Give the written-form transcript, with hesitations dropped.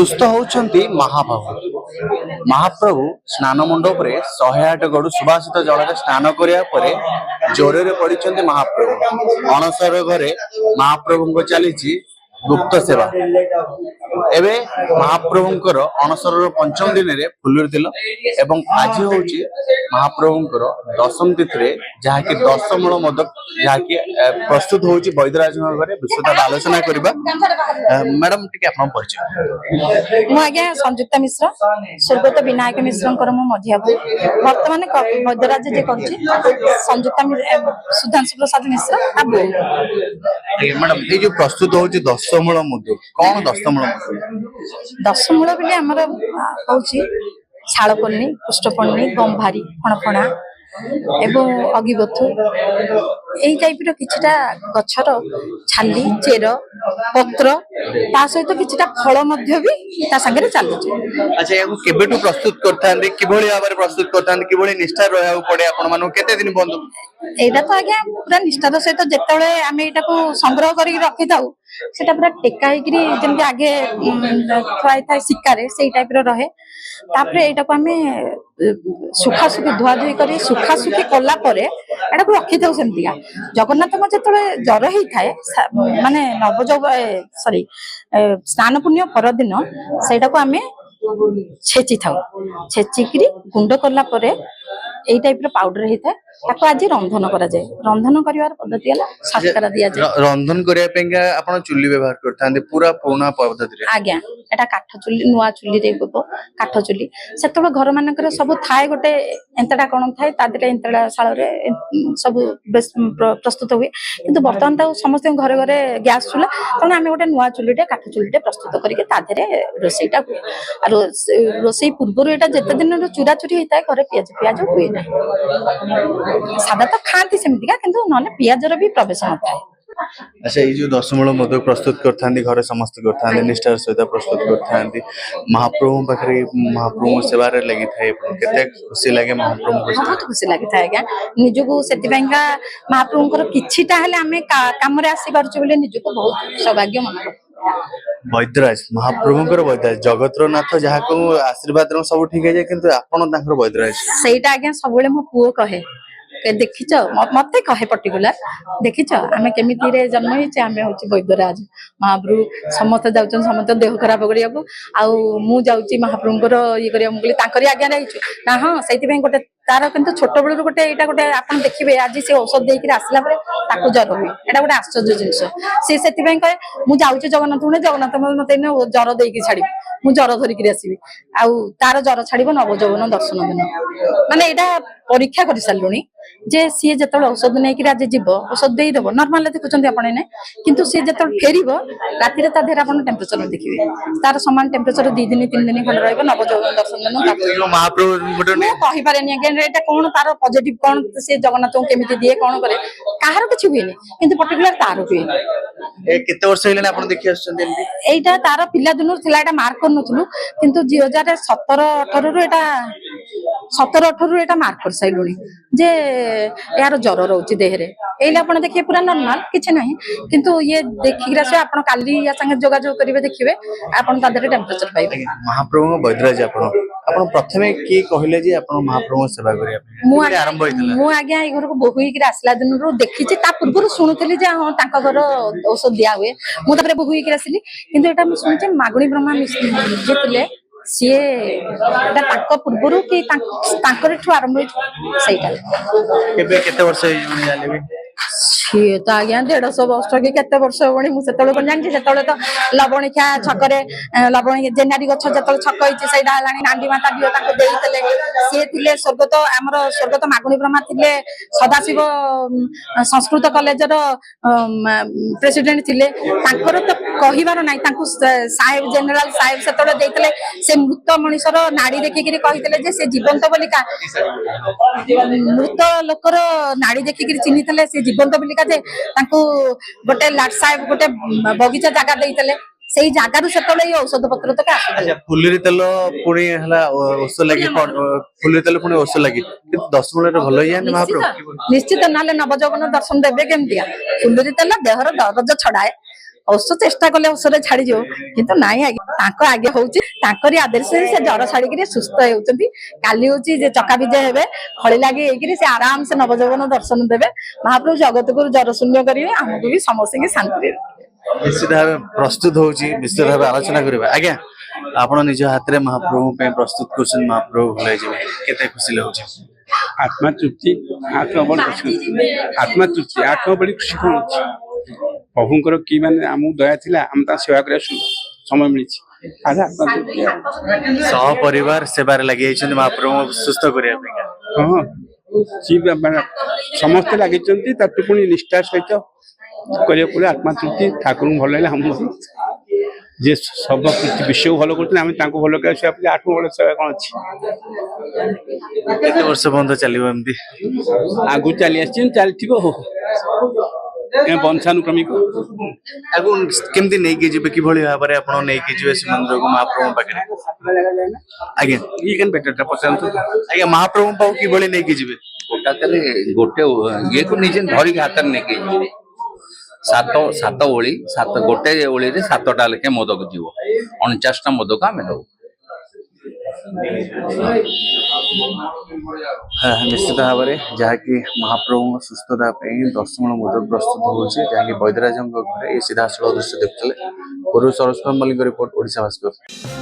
ସୁସ୍ଥ ହଉଛନ୍ତି ମହାପ୍ରଭୁ। ମହାପ୍ରଭୁ ସ୍ନାନ ମଣ୍ଡପରେ 108 ଗଡୁ ସୁବାସିତ ଜଳରେ ସ୍ନାନ କରିବା ପରେ ଜ୍ୱରରେ ପଡିଛନ୍ତି ମହାପ୍ରଭୁ। ଅଣସର ଘରେ ମହାପ୍ରଭୁଙ୍କ ଚାଲିଛି ଗୁପ୍ତ ସେବା। ଏବେ ମହାପ୍ରଭୁଙ୍କର ଅଣସରର ପଞ୍ଚମ ଦିନରେ ଫୁଲୁରି ତେଲ ଏବଂ ଆଜି ହଉଛି ମହାପ୍ରଭୁଙ୍କର ଦଶମ ତିଥିରେ ଯାହାକି ଦଶମୂଳ ମୋଦକ ଯାହାକି ପ୍ରସ୍ତୁତ ହଉଛି ବୈଦ୍ୟରାଜଙ୍କ ଘରେ। ବିଶ୍ୱତା ଆଲୋଚନା କରିବା। ମ୍ୟାଡାମ ଟିକେ ଆପଣଙ୍କ ପରିଚୟ। ମୁଁ ଆଜ୍ଞା ସଂଯୁକ୍ତା ମିଶ୍ର, ସ୍ୱର୍ଗତ ବିନାୟକ ମିଶ୍ରଙ୍କର ମୁଁ ମଝିଆ ବୋଉ। ବର୍ତ୍ତମାନ ବୈଦ୍ୟରାଜ ଯେ କରୁଛି ସଂଯୁକ୍ତା ସୁଧାଂଶୁ ପ୍ରସାଦ ମିଶ୍ର ତା ବୋଉ। ମ୍ୟାଡାମ ଏଇ ଯୋଉ ପ୍ରସ୍ତୁତ ହଉଛି ଦଶମୂଳ ମୋଦକ, କଣ ଦଶମୂଳ ମୋଦକ? ଦଶମୂଳ ବୋଲି ଆମର ହଉଛି ଶାଳପଲ୍ଲୀ, ପୁଷ୍ଟପର୍ଣ୍ଣି, ଗମ୍ଭାରୀ, ଫଣଫଣା ଏବଂ ଅଗିବଥୁ ଏଇ ଟାଇପର କିଛିଟା ଗଛର ଛାଲି, ଚେର, ପତ୍ର ତା ସହିତ କିଛିଟା ଫଳ ମଧ୍ୟ ବି ତା ସାଙ୍ଗରେ ଚାଲୁଛି। ଆଚ୍ଛା, ଏହାକୁ କେବେଠୁ ପ୍ରସ୍ତୁତ କରିଥାନ୍ତି, କିଭଳି ଭାବରେ ପ୍ରସ୍ତୁତ କରିଥାନ୍ତି, କିଭଳି ନିଷ୍ଠା ରହିବାକୁ ପଡେ ଆପଣ ମାନଙ୍କୁ, କେତେ ଦିନ ବନ୍ଧୁ? ଏଇଟା ତ ଆଜ୍ଞା ପୁରା ନିଷ୍ଠାର ସହିତ ଯେତେବେଳେ ଆମେ ଏଇଟାକୁ ସଂଗ୍ରହ କରିକି ରଖିଥାଉ ସେଟା ପୁରା ଟେକା ହେଇକିରି ଯେମିତି ଆଗେ ଥୁଆ ହେଇଥାଏ ଶିକାରେ ସେଇ ଟାଇପର ରହେ। ତାପରେ ଏଇଟାକୁ ଆମେ ସୁଖାସୁଖି ଧୁଆ ଧୁଇ କରି ସୁଖାସୁଖି କଲା ପରେ ଏଟାକୁ ରଖିଥାଉ ସେମିତିକା। ଜଗନ୍ନାଥଙ୍କ ଯେତେବେଳେ ଜ୍ୱର ହେଇଥାଏ ମାନେ ସ୍ନାନ ପୂର୍ଣ୍ଣିମା ପରଦିନ ସେଇଟାକୁ ଆମେ ଛେଚିଥାଉ। ଛେଚିକିରି ଗୁଣ୍ଡ କଲା ପରେ ଏଇ ଟାଇପର ପାଉଡର ହେଇଥାଏ। ତାକୁ ଆଜି ରନ୍ଧନ କରାଯାଏ। ରନ୍ଧନ କରିବାର ପଦ୍ଧତି ହେଲା ଶର୍କରା ଦିଆଯାଏ। ରନ୍ଧନ କରିବା ପାଇଁ ଆପଣ ଚୁଲି ବ୍ୟବହାର କରିଥାନ୍ତି ପୁରା ପୁରୁଣା ପଦ୍ଧତିରେ? ଆଜ୍ଞା, ଏଟା କାଠ ଚୁଲି, ନୂଆ ଚୁଲିରେ କାଠ ଚୁଲି। ସେତେବେଳେ ଘର ମାନଙ୍କରେ ସବୁ ଥାଏ, ଗୋଟେ ଏନ୍ତଟା କଣ ଥାଏ ତା ଦେହରେ ଏନ୍ତଟା ଶାଳରେ ସବୁ ପ୍ରସ୍ତୁତ ହୁଏ। କିନ୍ତୁ ବର୍ତ୍ତମାନ ତ ସମସ୍ତଙ୍କ ଘରେ ଘରେ ଗ୍ୟାସ ଚୁଲା, ତେଣୁ ଆମେ ଗୋଟେ ନୂଆ ଚୁଲିଟେ କାଠ ଚୁଲିଟେ ପ୍ରସ୍ତୁତ କରିକି ତା ଦେହରେ ରୋଷେଇଟା ହୁଏ। ଆଉ ରୋଷେଇ ପୂର୍ବରୁ ଏଇଟା ଯେତେ ଦିନର ଚୁରା ଚୁରି ହେଇଥାଏ ଘରେ ପିଆଜ ହୁଏ ନାହିଁ। ସାଧା ତ ଖାଆନ୍ତି ସେମିତିକା, କିନ୍ତୁ ନହେଲେ ପିଆଜର ବି ପ୍ରବେଶ ନଥାଏ। ଆଚ୍ଛା, ଏଇ ଯୋଉ ଦଶମୂଳ ମୋଦକ ପ୍ରସ୍ତୁତ କରିଥାନ୍ତି ଘରେ ସମସ୍ତେ କରିଥାନ୍ତି, ନିଷ୍ଠାର ସହିତ ପ୍ରସ୍ତୁତ କରିଥାନ୍ତି। ମହାପ୍ରଭୁଙ୍କ ପାଖରେ ମହାପ୍ରଭୁଙ୍କ ସେବାରେ ଲାଗିଥାଏ, କେତେ ଖୁସି ଲାଗେ ମହାପ୍ରଭୁଙ୍କ ସେବା? ବହୁତ ଖୁସି ଲାଗିଥାଏ ଆଜ୍ଞା ନିଜକୁ। ସେଥିପାଇଁକା ମହାପ୍ରଭୁଙ୍କର କିଛିଟା ହେଲେ ଆମେ କାମରେ ଆସିପାରୁଛୁ ବୋଲି ନିଜକୁ ବହୁତ ସୌଭାଗ୍ୟ ମନେ କରୁ। ବୈଦ୍ୟରାଜ ମହାପ୍ରଭୁଙ୍କର ବୈଦ୍ୟରାଜ, ଜଗତର ନାଥ, ଯାହାକୁ ଆଶୀର୍ବାଦ ସବୁ ଠିକ ହେଇଯାଏ, କିନ୍ତୁ ଆପଣ ତାଙ୍କର ବୈଦ୍ୟରାଜ। ସେଇଟା ଆଜ୍ଞା ସବୁବେଳେ ମୋ ପୁଅ କହେ, ଦେଖିଛ, ମତେ କହେ ପର୍ଟିକୁଲାର, ଦେଖିଛ ଆମେ କେମିତିରେ ଜନ୍ମ ହେଇଛେ, ଆମେ ହଉଛି ବୈଦ୍ୟରାଜ। ମହାପ୍ରଭୁ ସମସ୍ତେ ଯାଉଛନ୍ତି ସମସ୍ତେ ଦେହ ଖରାପ କରିବାକୁ, ଆଉ ମୁଁ ଯାଉଛି ମହାପ୍ରଭୁଙ୍କର ଇଏ କରିବାକୁ। ମୁଁ କହିଲି ତାଙ୍କରି ଆଜ୍ଞା ଯାଇଛୁ ନା? ହଁ, ସେଇଥିପାଇଁ ଗୋଟେ ତାର କିନ୍ତୁ ଛୋଟ ବେଳରୁ ଗୋଟେ ଏଇଟା ଗୋଟେ ଆପଣ ଦେଖିବେ, ଆଜି ସେ ଔଷଧ ଦେଇକିରି ଆସିଲା ପରେ ତାକୁ ଜ୍ୱର ହୁଏ। ଏଇଟା ଗୋଟେ ଆଶ୍ଚର୍ଯ୍ୟ ଜିନିଷ। ସେ ସେଥିପାଇଁ କହେ ମୁଁ ଯାଉଛି ଜଗନ୍ନାଥଙ୍କୁ, ଜଗନ୍ନାଥ ମତେ ଜ୍ୱର ଦେଇକି ଛାଡିବି, ମୁଁ ଜ୍ୱର ଧରିକିରି ଆସିବି। ଆଉ ତାର ଜ୍ୱର ଛାଡିବ ନବଯୌବନ ଦର୍ଶନ ଦିନ। ମାନେ ଏଇଟା ପରୀକ୍ଷା କରିସାରିଲୁଣି ଯେ ସିଏ ଯେତେବେଳେ ଔଷଧ ନେଇକିରି ଆଜି ଯିବ, ଔଷଧ ଦେଇଦବ ନର୍ମାଲ ଦେଖୁଛନ୍ତି ଆପଣ ଏନେ, କିନ୍ତୁ ସିଏ ଯେତେବେଳେ ଫେରିବ ରାତିରେ ତା ଦେହରେ ଆପଣ ଟେମ୍ପରେଚର ଦେଖିବେ, ତାର ସମାନ ଟେମ୍ପରେଚର 2 ଦିନ 3 ଦିନ ଖଣ୍ଡେ ରହିବ। ନବଯୌବନ ଦର୍ଶନ ଦିନ ମୁଁ କହିପାରେନି ଆଜ୍ଞା ଏଇଟା କଣ ତାର ପଜିଟିଭ, କଣ ସେ ଜଗନ୍ନାଥଙ୍କୁ କେମିତି ଦିଏ, କଣ କରେ, କାହାର କିଛି ହୁଏନି, କିନ୍ତୁ ପର୍ଟିକୁଲାର ତାର ହୁଏ। କେତେ ବର୍ଷ ହେଇଗଲାଣି ଆପଣ ଦେଖି ଆସୁଛନ୍ତି ଏମିତି? ଏଇଟା ତାର ପିଲା ଦିନରୁ ଥିଲା, ଏଇଟା ମାର୍କ କରୁନଥିଲୁ, କିନ୍ତୁ 2017-18ରୁ ଏଇଟା ମାର୍କ କରିସାରିଲୁଣି ଯେ ଏହାର ଜ୍ୱର ରହୁଛି ଦେହରେ। ଏଇଲେ ଆପଣ ଦେଖିବେ ପୁରା ନର୍ମାଲ, କିଛି ନାହିଁ, କିନ୍ତୁ ଇଏ ଦେଖିକି ଆସିବେ ଆପଣ। କାଲି ୟା ସାଙ୍ଗେ ଯୋଗାଯୋଗ କରିବେ, ଦେଖିବେ ଆପଣ ତା ଦେହରେ ଟେମ୍ପରେଚର ପାଇବେ। ମହାପ୍ରଭୁଙ୍କ ବୈଦ୍ୟରାଜ ଆପଣ ପ୍ରଥମେ କିଏ କହିଲେ ଯେ ଆପଣ ମହାପ୍ରଭୁଙ୍କ ସେବା କରିବା ପାଇଁ? ମୁଁ ଆଜ୍ଞା ଏଇ ଘରକୁ ବୋହୂ ହେଇକିରି ଆସିଲା ଦିନରୁ ଦେଖିଛି। ତା ପୂର୍ବରୁ ଶୁଣୁଥିଲି ଯେ ହଁ ତାଙ୍କ ଘର ଔଷଧ ଦିଆ ହୁଏ, ମୁଁ ତାପରେ ବୋହୂ ହେଇକିରି ଆସିଲି। କିନ୍ତୁ ଏଇଟା ମୁଁ ଶୁଣିଛି ମାଗୁଣୀ ବ୍ରହ୍ମା ଯିଏ ଥିଲେ, ସିଏ ଏଟା ତାଙ୍କ ପୂର୍ବରୁ କି ତାଙ୍କରିଠୁ ଆରମ୍ଭ ହେଇଛି ସେଇଟା। କେତେ ବର୍ଷ ହେଇଯିବଣି? ସିଏ ତ ଆଜ୍ଞା 150 ବର୍ଷ କି କେତେ ବର୍ଷ ହବଣି, ମୁଁ ସେତେବେଳେ କଣ ଜାଣିଛି। ସେତେବେଳେ ତ ଲବଣିଖିଆ ଛକରେ ଜେନାରୀ ଗଛ ଯେତେବେଳେ ଛକ ହେଇଛି ସେଇଟା ହେଲାଣି। ନାଣ୍ଡି ମାତା ଝିଅ ତାଙ୍କୁ ଦେଇଥିଲେ, ସିଏ ଥିଲେ ସ୍ୱର୍ଗତ, ଆମର ସ୍ୱର୍ଗତ ମାଗୁଣୀ ବ୍ରହ୍ମା ଥିଲେ ସଦାଶିବ ସଂସ୍କୃତ କଲେଜର ପ୍ରେସିଡେଣ୍ଟ ଥିଲେ। ତାଙ୍କର ତ କହିବାର ନାହିଁ, ତାଙ୍କୁ ସାହେବ ଜେନେରାଲ ସାହେବ ସେତେବେଳେ ଦେଇଥିଲେ। ସେ ମୃତ ମଣିଷର ନାଡି ଦେଖିକିରି କହିଥିଲେ ଯେ ସେ ଜୀବନ୍ତ ବୋଲିକା, ମୃତ ଲୋକର ନାଡି ଦେଖିକିରି ଚିହ୍ନିଥିଲେ ସେ ଜୀବନ୍ତ ବୋଲିକା, ଯେ ତାଙ୍କୁ ଗୋଟେ ଲାଟ ସାହେବ ଗୋଟେ ବଗିଚା ଜାଗା ଦେଇଥିଲେ। ସେଇ ଜାଗାରୁ ସେତେବେଳେ ଏଇ ଔଷଧ ପତ୍ର ତକ ଆସୁଥିଲା। ଫୁଲୁରି ତେଲ ପୁଣି ହେଲା ଓଷ ଲାଗି, ଫୁଲୁରି ତେଲ ପୁଣି ଓଷ ଲାଗି, କିନ୍ତୁ ଦଶମୂଳରେ ଭଲ ହେଇଯାନ୍ତି ମହାପ୍ରଭୁ? ନିଶ୍ଚିତ, ନହେଲେ ନବଯୌବନ ଦର୍ଶନ ଦେବେ କେମିତିଆ? ଫୁଲୁରି ତେଲ ଦେହର ଦରଜ ଛଡାଏ, ଔଷଧ ଚେଷ୍ଟା କଲେ ଔଷଧ ଛାଡିଯିବ କିନ୍ତୁ ନାଇଁ ଆଜ୍ଞା ତାଙ୍କ ଆଜ୍ଞା ହଉଛି ତାଙ୍କରି ଆଦେଶରେ ସେ ଜ୍ୱର ଛାଡିକିରି ସୁସ୍ଥ ହେଉଛନ୍ତି। କାଲି ହଉଛି ଯେ ଚକାବିଜୟ ହେବେ ଖଳି ଲାଗି ହେଇକିରି ସେ ଆରାମ ସେ ନବଯୌବନ ଦର୍ଶନ ଦେବେ। ମହାପ୍ରଭୁ ଜଗତକୁ ଜ୍ୱର ଶୂନ୍ୟ କରିବେ ଆମକୁ ବି ସମସ୍ତଙ୍କୁ ଶାନ୍ତିରେ ରଖିବେ। ନିଶ୍ଚିତ ଭାବେ ପ୍ରସ୍ତୁତ ହଉଛି ନିଶ୍ଚିତ ଭାବେ ଆଲୋଚନା କରିବା। ଆଜ୍ଞା ଆପଣ ନିଜ ହାତରେ ମହାପ୍ରଭୁଙ୍କ ପାଇଁ ପ୍ରସ୍ତୁତ କରୁଛନ୍ତି ମହାପ୍ରଭୁ ଭଲ ହେଇଯିବେ କେତେ ଖୁସି ଲାଗୁଛି। आत्मा तृप्ति आत्मा बड़ी खुशी आत्मा तृप्ति आत्मा बड़ी खुशी कौन अच्छी प्रभुंकर कि माने आम दया थिला आम ता सेवा करे समय मिली आज आत्मा तृप्ति सह परिवार सेवारे लगी जाइछन्ति महाप्रभु सुस्थ करिया ପାଇଁ। हाँ जी समस्ते लगे पुणी निष्ठार सहित करिया पड़े आत्मा तृप्ति ठाकुर भल लगे हम जे सब विश्व भल करते भल कर आत्मा भल सेवा कौन अच्छी केते वर्ष बंद चलिबो एमती आगु चली चलती वंशानुक्रमिक आगु केमती नै कि जिबे कि भली भाबरे आपण नै कि जिवे मंदिर को महाप्रभु पाखे। आज्ञा ई केन बेटर पसंद आज्ञा महाप्रभु पाऊ कि भली नै कि जिबे गोटे ये को निजे धरिक हाथ में नहीं सात ओली सात गोटे ओली रे 7टा लेके मोदक जीव 49टा मोदक आम दू। निश्चित भाव में जहाँकि महाप्रभु सुस्थता 10 मोदक प्रस्तुत होची जहाँकि वैद्यराज घरे सीधा सड़क दृश्य देखते पूर्व सरोज मल्लिक रिपोर्ट ओडिशा भास्कर।